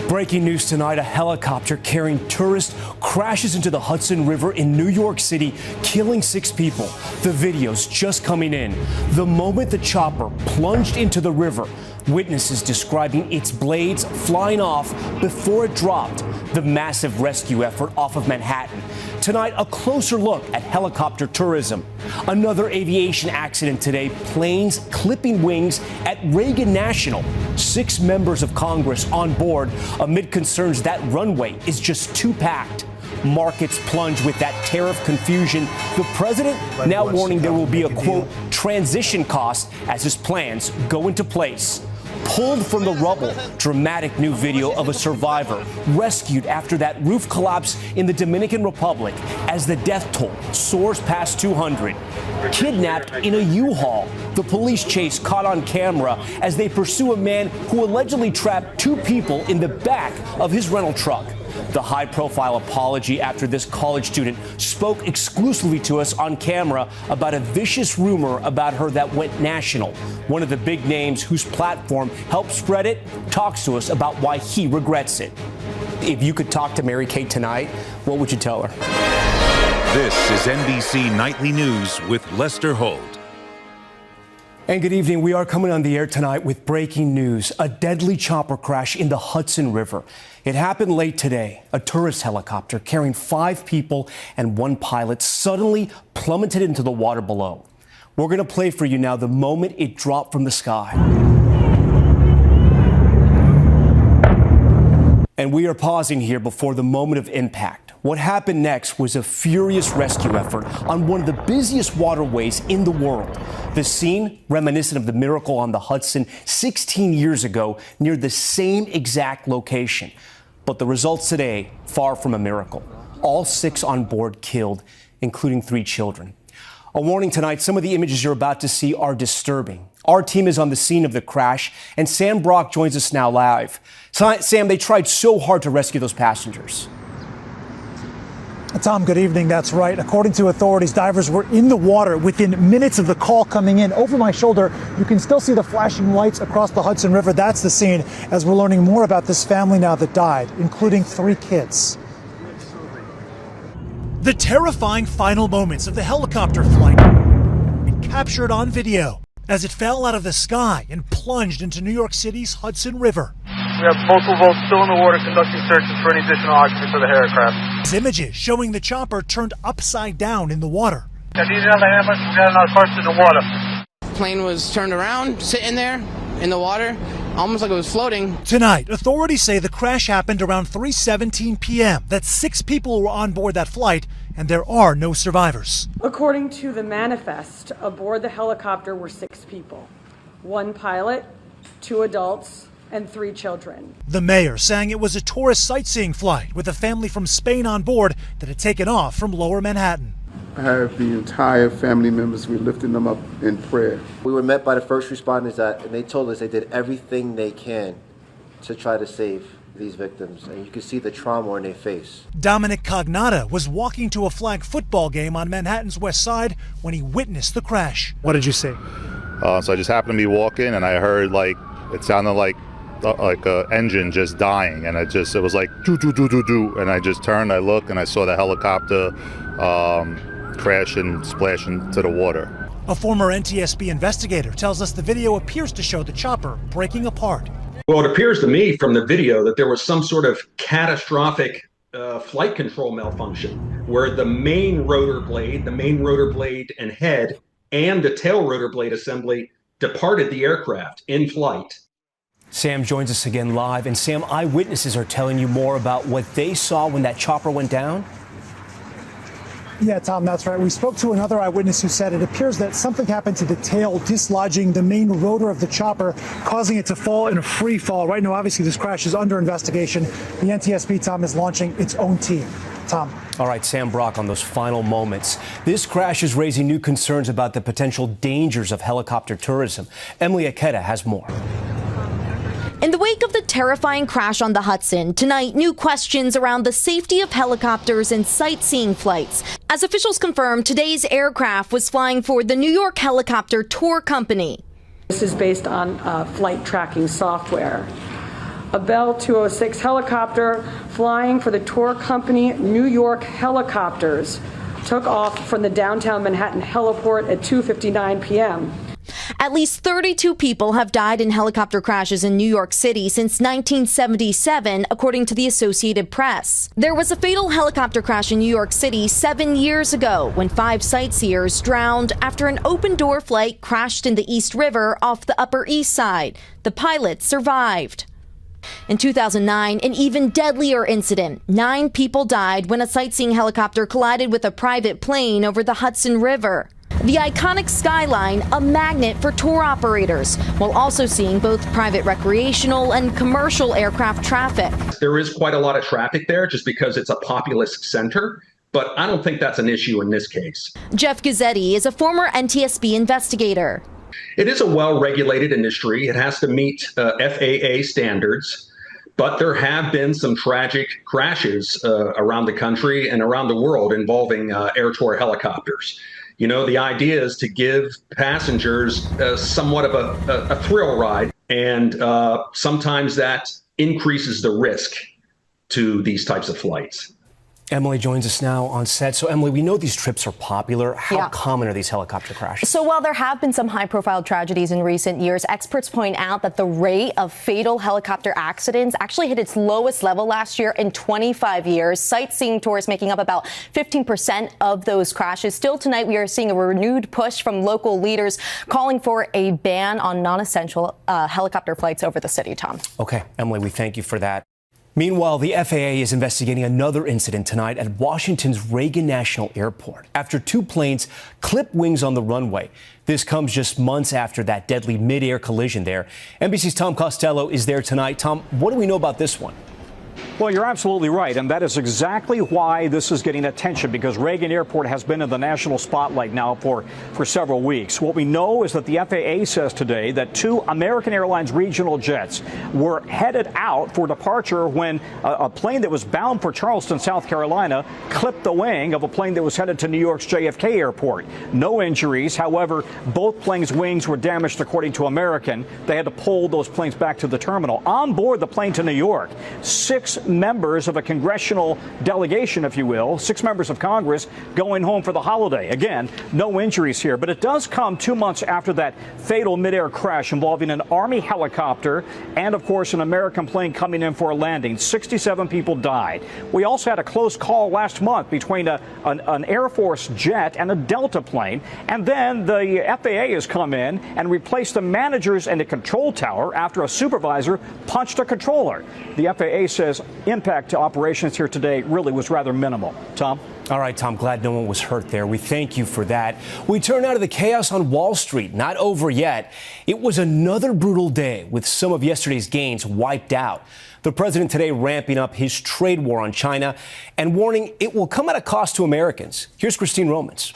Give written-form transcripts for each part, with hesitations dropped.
Breaking news tonight, a helicopter carrying tourists crashes into the Hudson River in New York City, killing 6 people. The video's just coming in. The moment the chopper plunged into the river, witnesses describing its blades flying off before it dropped. The massive rescue effort off of Manhattan. Tonight, a closer look at helicopter tourism. Another aviation accident today, planes clipping wings at Reagan National. 6 members of Congress on board amid concerns that runway is just too packed. Markets plunge with that tariff confusion. The president now warning there will be a, quote, transition cost as his plans go into place. Pulled from the rubble, dramatic new video of a survivor rescued after that roof collapse in the Dominican Republic as the death toll soars past 200. Kidnapped in a U-Haul. The police chase caught on camera as they pursue a man who allegedly trapped 2 people in the back of his rental truck. The high-profile apology after this college student spoke exclusively to us on camera about a vicious rumor about her that went national. One of the big names whose platform helped spread it talks to us about why he regrets it. If you could talk to Mary-Kate tonight, what would you tell her? This is NBC Nightly News with Lester Holt. And good evening. We are coming on the air tonight with breaking news. A deadly chopper crash in the Hudson River. It happened late today. A tourist helicopter carrying 5 people and 1 pilot suddenly plummeted into the water below. We're going to play for you now the moment it dropped from the sky. And we are pausing here before the moment of impact. What happened next was a furious rescue effort on one of the busiest waterways in the world. The scene reminiscent of the miracle on the Hudson 16 years ago near the same exact location. But the results today, far from a miracle. All 6 on board killed, including 3 children. A warning tonight, some of the images you're about to see are disturbing. Our team is on the scene of the crash, and Sam Brock joins us now live. Sam, they tried so hard to rescue those passengers. Tom, good evening. That's right. According to authorities, divers were in the water within minutes of the call coming in. Over my shoulder, you can still see the flashing lights across the Hudson River. That's the scene as we're learning more about this family now that died, including 3 kids. The terrifying final moments of the helicopter flight captured on video as it fell out of the sky and plunged into New York City's Hudson River. We have multiple boats still in the water conducting searches for any additional occupants of the aircraft. These images showing the chopper turned upside down in the water. We got another person in the water. Plane was turned around, sitting there in the water, almost like it was floating. Tonight, authorities say the crash happened around 3:17 p.m. That 6 people were on board that flight, and there are no survivors. According to the manifest, aboard the helicopter were 6 people. 1 pilot, 2 adults, and 3 children. The mayor saying it was a tourist sightseeing flight with a family from Spain on board that had taken off from Lower Manhattan. I have the entire family members. We're lifting them up in prayer. We were met by the first responders and they told us they did everything they can to try to save these victims, and you can see the trauma in their face. Dominic Cognata was walking to a flag football game on Manhattan's West Side when he witnessed the crash. What did you see? So I just happened to be walking and I heard it sounded like an engine just dying, and it was like do do do do do, and I just turned, I looked, and I saw the helicopter crash and splash into the water. A former NTSB investigator tells us the video appears to show the chopper breaking apart. Well, it appears to me from the video that there was some sort of catastrophic flight control malfunction where the main rotor blade and head and the tail rotor blade assembly departed the aircraft in flight. Sam joins us again live. And Sam, eyewitnesses are telling you more about what they saw when that chopper went down? Yeah, Tom, that's right. We spoke to another eyewitness who said it appears that something happened to the tail, dislodging the main rotor of the chopper, causing it to fall in a free fall. Right now, obviously, this crash is under investigation. The NTSB, Tom, is launching its own team. Tom. All right, Sam Brock on those final moments. This crash is raising new concerns about the potential dangers of helicopter tourism. Emily Aketa has more. In the wake of the terrifying crash on the Hudson, tonight new questions around the safety of helicopters and sightseeing flights. As officials confirmed, today's aircraft was flying for the New York Helicopter Tour Company. This is based on flight tracking software. A Bell 206 helicopter flying for the tour company New York Helicopters took off from the downtown Manhattan heliport at 2:59 p.m. At least 32 people have died in helicopter crashes in New York City since 1977, according to the Associated Press. There was a fatal helicopter crash in New York City 7 years ago when 5 sightseers drowned after an open-door flight crashed in the East River off the Upper East Side. The pilot survived. In 2009, an even deadlier incident. 9 people died when a sightseeing helicopter collided with a private plane over the Hudson River. The iconic skyline, a magnet for tour operators, while also seeing both private recreational and commercial aircraft traffic. There is quite a lot of traffic there just because it's a populous center, but I don't think that's an issue in this case. Jeff Gazzetti is a former NTSB investigator. It is a well-regulated industry. It has to meet FAA standards, but there have been some tragic crashes around the country and around the world involving air tour helicopters. You know, the idea is to give passengers somewhat of a thrill ride, and sometimes that increases the risk to these types of flights. Emily joins us now on set. So, Emily, we know these trips are popular. How common are these helicopter crashes? So while there have been some high-profile tragedies in recent years, experts point out that the rate of fatal helicopter accidents actually hit its lowest level last year in 25 years. Sightseeing tours making up about 15% of those crashes. Still tonight, we are seeing a renewed push from local leaders calling for a ban on non-essential helicopter flights over the city, Tom. Okay, Emily, we thank you for that. Meanwhile, the FAA is investigating another incident tonight at Washington's Reagan National Airport after 2 planes clipped wings on the runway. This comes just months after that deadly mid-air collision there. NBC's Tom Costello is there tonight. Tom, what do we know about this one? Well, you're absolutely right, and that is exactly why this is getting attention, because Reagan Airport has been in the national spotlight now for several weeks. What we know is that the FAA says today that 2 American Airlines regional jets were headed out for departure when a plane that was bound for Charleston, South Carolina, clipped the wing of a plane that was headed to New York's JFK Airport. No injuries. However, both planes' wings were damaged, according to American. They had to pull those planes back to the terminal. On board the plane to New York, 6 members of a congressional delegation, if you will, 6 members of Congress going home for the holiday. Again, no injuries here, but it does come 2 months after that fatal midair crash involving an Army helicopter and, of course, an American plane coming in for a landing. 67 people died. We also had a close call last month between an Air Force jet and a Delta plane, and then the FAA has come in and replaced the managers and the control tower after a supervisor punched a controller. The FAA says impact to operations here today really was rather minimal. Tom? All right, Tom, glad no one was hurt there. We thank you for that. We turn now to the chaos on Wall Street. Not over yet. It was another brutal day with some of yesterday's gains wiped out. The president today ramping up his trade war on China and warning it will come at a cost to Americans. Here's Christine Romans.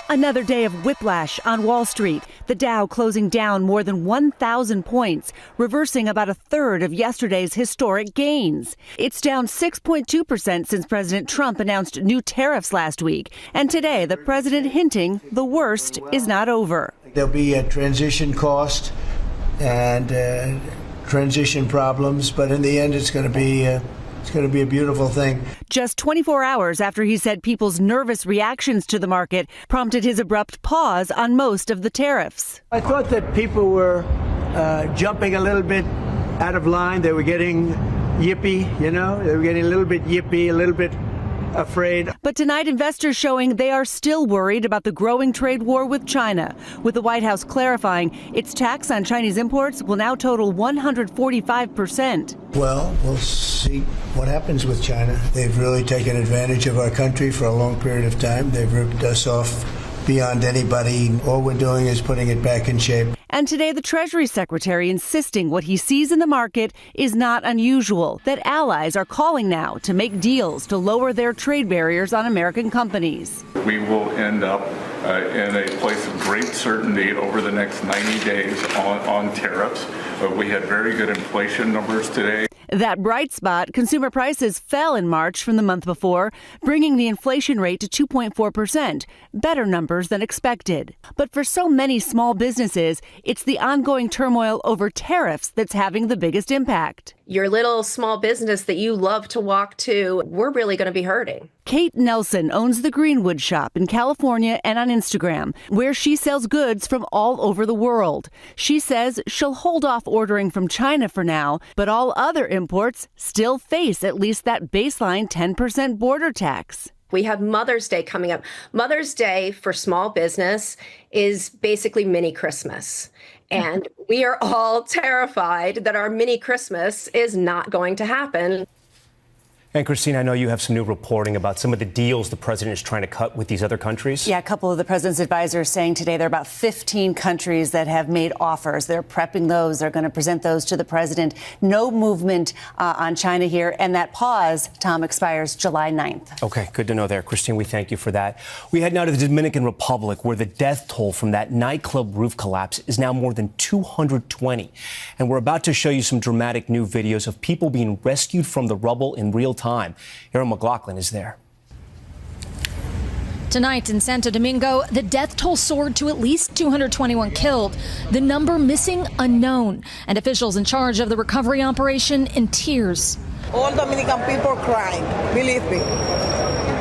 Another day of whiplash on Wall Street. The Dow closing down more than 1,000 points, reversing about a third of yesterday's historic gains. It's down 6.2% since President Trump announced new tariffs last week. And today, the president hinting the worst is not over. There'll be a transition cost and transition problems, but in the end, it's going to be a beautiful thing. Just 24 hours after he said people's nervous reactions to the market prompted his abrupt pause on most of the tariffs. I thought that people were jumping a little bit out of line. They were getting yippy, you know? They were getting a little bit yippy, a little bit afraid. But tonight, investors showing they are still worried about the growing trade war with China, with the White House clarifying its tax on Chinese imports will now total 145%. Well, we'll see what happens with China. They've really taken advantage of our country for a long period of time. They've ripped us off beyond anybody. All we're doing is putting it back in shape. And today, the Treasury Secretary insisting what he sees in the market is not unusual, that allies are calling now to make deals to lower their trade barriers on American companies. We will end up in a place of great certainty over the next 90 days on tariffs. We had very good inflation numbers today. That bright spot, consumer prices fell in March from the month before, bringing the inflation rate to 2.4%, better numbers than expected. But for so many small businesses, it's the ongoing turmoil over tariffs that's having the biggest impact. Your little small business that you love to walk to, we're really going to be hurting. Kate Nelson owns the Greenwood Shop in California and on Instagram, where she sells goods from all over the world. She says she'll hold off ordering from China for now, but all other imports still face at least that baseline 10% border tax. We have Mother's Day coming up. Mother's Day for small business is basically mini Christmas. And we are all terrified that our mini Christmas is not going to happen. And Christine, I know you have some new reporting about some of the deals the president is trying to cut with these other countries. Yeah, a couple of the president's advisors saying today there are about 15 countries that have made offers. They're prepping those. They're going to present those to the president. No movement on China here. And that pause, Tom, expires July 9th. Okay, good to know there. Christine, we thank you for that. We head now to the Dominican Republic, where the death toll from that nightclub roof collapse is now more than 220. And we're about to show you some dramatic new videos of people being rescued from the rubble in real time. Aaron McLaughlin is there. Tonight in Santo Domingo, the death toll soared to at least 221 killed. The number missing unknown, and officials in charge of the recovery operation in tears. All Dominican people crying, believe me.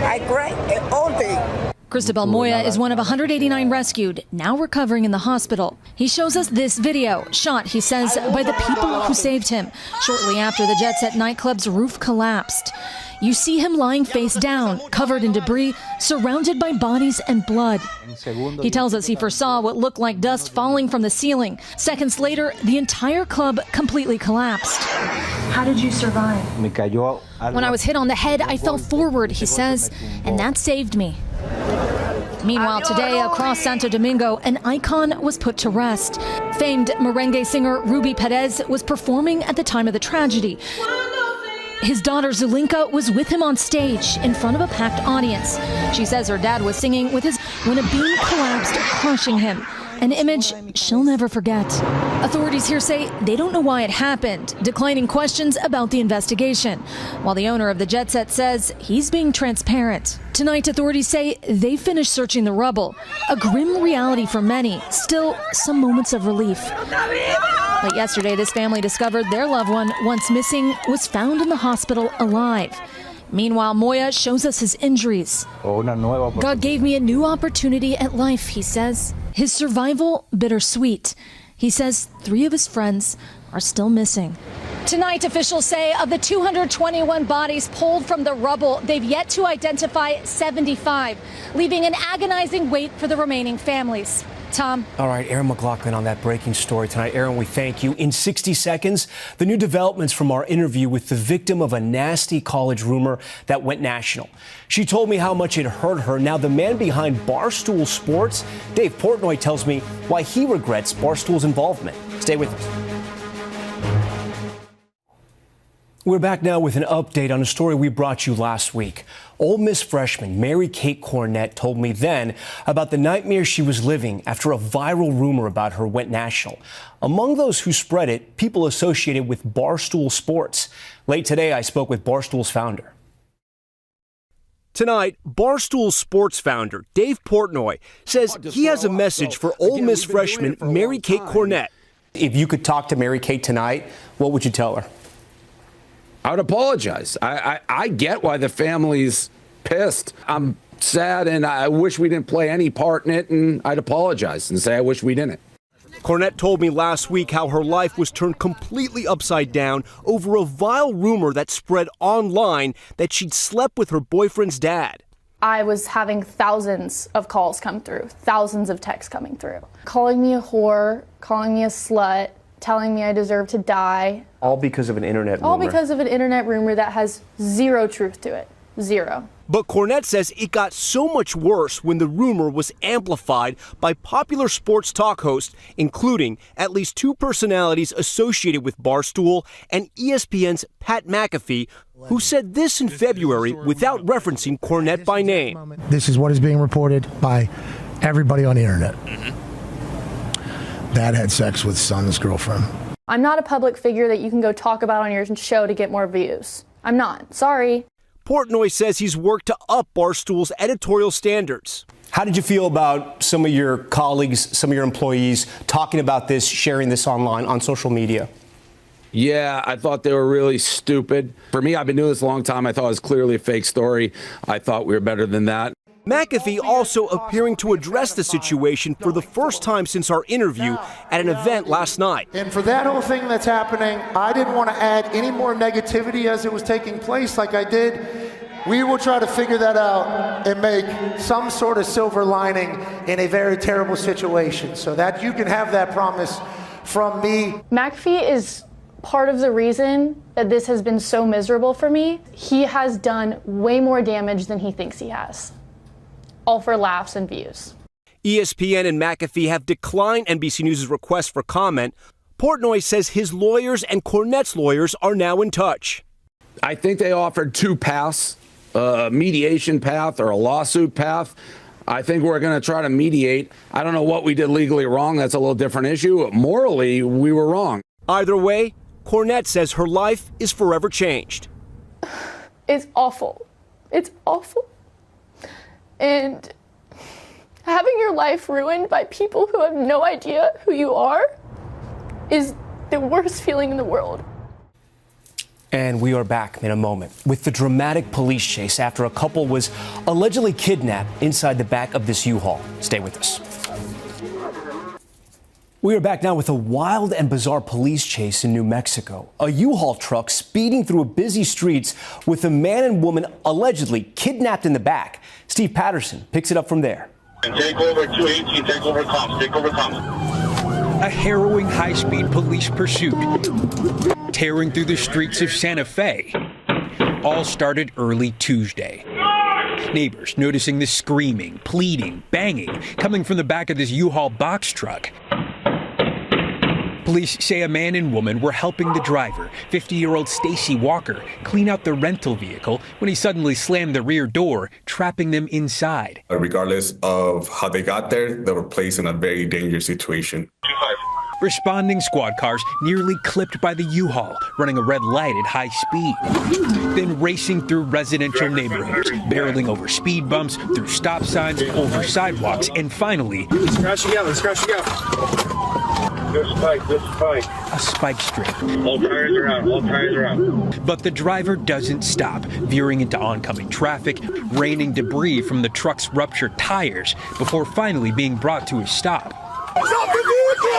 I cry all day. Cristobal Moya is one of 189 rescued, now recovering in the hospital. He shows us this video, shot, he says, by the people who saved him, shortly after the Jet Set nightclub's roof collapsed. You see him lying face down, covered in debris, surrounded by bodies and blood. He tells us he foresaw what looked like dust falling from the ceiling. Seconds later, the entire club completely collapsed. How did you survive? When I was hit on the head, I fell forward, he says, and that saved me. Meanwhile, today, across Santo Domingo, an icon was put to rest. Famed merengue singer Ruby Perez was performing at the time of the tragedy. His daughter Zulinka was with him on stage in front of a packed audience. She says her dad was singing with his when a beam collapsed, crushing him. An image she'll never forget. Authorities here say they don't know why it happened, declining questions about the investigation, while the owner of the Jet Set says he's being transparent. Tonight, authorities say they finished searching the rubble. A grim reality for many, still some moments of relief. But yesterday, this family discovered their loved one, once missing, was found in the hospital alive. Meanwhile, Moya shows us his injuries. God gave me a new opportunity at life, he says. His survival, bittersweet. He says 3 of his friends are still missing. Tonight, officials say of the 221 bodies pulled from the rubble, they've yet to identify 75, leaving an agonizing wait for the remaining families. Tom. All right, Aaron McLaughlin on that breaking story tonight. Aaron, we thank you. In 60 seconds, the new developments from our interview with the victim of a nasty college rumor that went national. She told me how much it hurt her. Now, the man behind Barstool Sports, Dave Portnoy, tells me why he regrets Barstool's involvement. Stay with us. We're back now with an update on a story we brought you last week. Ole Miss freshman Mary Kate Cornett told me then about the nightmare she was living after a viral rumor about her went national. Among those who spread it, people associated with Barstool Sports. Late today, I spoke with Barstool's founder. Tonight, Barstool Sports founder Dave Portnoy says he has a message for Ole Miss freshman Mary Kate Cornett. If you could talk to Mary Kate tonight, what would you tell her? I would apologize. I get why the family's pissed. I'm sad, and I wish we didn't play any part in it, and I'd apologize and say I wish we didn't. Cornett told me last week how her life was turned completely upside down over a vile rumor that spread online that she'd slept with her boyfriend's dad. I was having thousands of calls come through, thousands of texts coming through, calling me a whore, calling me a slut, telling me I deserve to die. All because of an internet rumor. All because of an internet rumor that has zero truth to it. Zero. But Cornett says it got so much worse when the rumor was amplified by popular sports talk hosts, including at least 2 personalities associated with Barstool and ESPN's Pat McAfee, who said this in February without referencing Cornett by name. This is what is being reported by everybody on the internet. Dad had sex with son's girlfriend. I'm not a public figure that you can go talk about on your show to get more views. I'm not. Sorry. Portnoy says he's worked to up Barstool's editorial standards. How did you feel about some of your colleagues, some of your employees talking about this, sharing this online on social media? Yeah, I thought they were really stupid. For me, I've been doing this a long time. I thought it was clearly a fake story. I thought we were better than that. McAfee also appearing to address the situation for the first time since our interview at an event last night. And for that whole thing that's happening, I didn't want to add any more negativity as it was taking place like I did. We will try to figure that out and make some sort of silver lining in a very terrible situation so that you can have that promise from me. McAfee is part of the reason that this has been so miserable for me. He has done way more damage than he thinks he has, all for laughs and views. ESPN and McAfee have declined NBC News' request for comment. Portnoy says his lawyers and Cornette's lawyers are now in touch. I think they offered two paths, a mediation path or a lawsuit path. I think we're going to try to mediate. I don't know what we did legally wrong. That's a little different issue. Morally, we were wrong. Either way, Cornette says her life is forever changed. It's awful. It's awful. And having your life ruined by people who have no idea who you are is the worst feeling in the world. And we are back in a moment with the dramatic police chase after a couple was allegedly kidnapped inside the back of this U-Haul. Stay with us. We are back now with a wild and bizarre police chase in New Mexico. A U-Haul truck speeding through busy streets with a man and woman allegedly kidnapped in the back. Steve Patterson picks it up from there. Take over 218, take over comms. A harrowing high-speed police pursuit, tearing through the streets of Santa Fe. All started early Tuesday. Neighbors noticing the screaming, pleading, banging coming from the back of this U-Haul box truck. Police say a man and woman were helping the driver, 50-year-old Stacy Walker, clean out the rental vehicle when he suddenly slammed the rear door, trapping them inside. Regardless of how they got there, they were placed in a very dangerous situation. Responding squad cars nearly clipped by the U-Haul, running a red light at high speed. Then racing through residential neighborhoods, barreling over speed bumps, through stop signs, over sidewalks, and finally... Let's crash again. This spike. A spike strip. All tires around. But the driver doesn't stop, veering into oncoming traffic, raining debris from the truck's ruptured tires, before finally being brought to a stop. Stop the vehicle!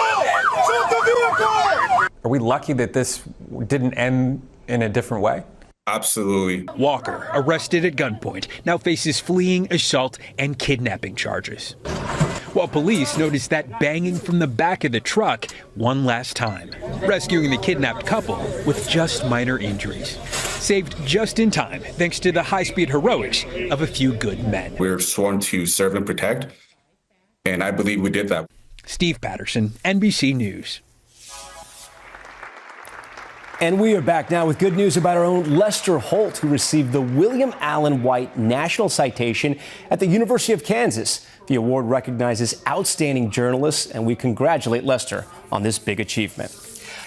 Stop the vehicle! Are we lucky that this didn't end in a different way? Absolutely. Walker, arrested at gunpoint, now faces fleeing, assault, and kidnapping charges. While police noticed that banging from the back of the truck one last time, rescuing the kidnapped couple with just minor injuries. Saved just in time thanks to the high-speed heroics of a few good men. We're sworn to serve and protect, and I believe we did that. Steve Patterson, NBC News. And we are back now with good news about our own Lester Holt, who received the William Allen White National Citation at the University of Kansas. The award recognizes outstanding journalists, and we congratulate Lester on this big achievement.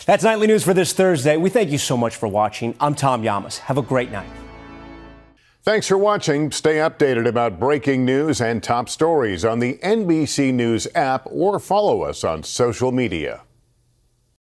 That's Nightly News for this Thursday. We thank you so much for watching. I'm Tom Llamas. Have a great night. Thanks for watching. Stay updated about breaking news and top stories on the NBC News app or follow us on social media.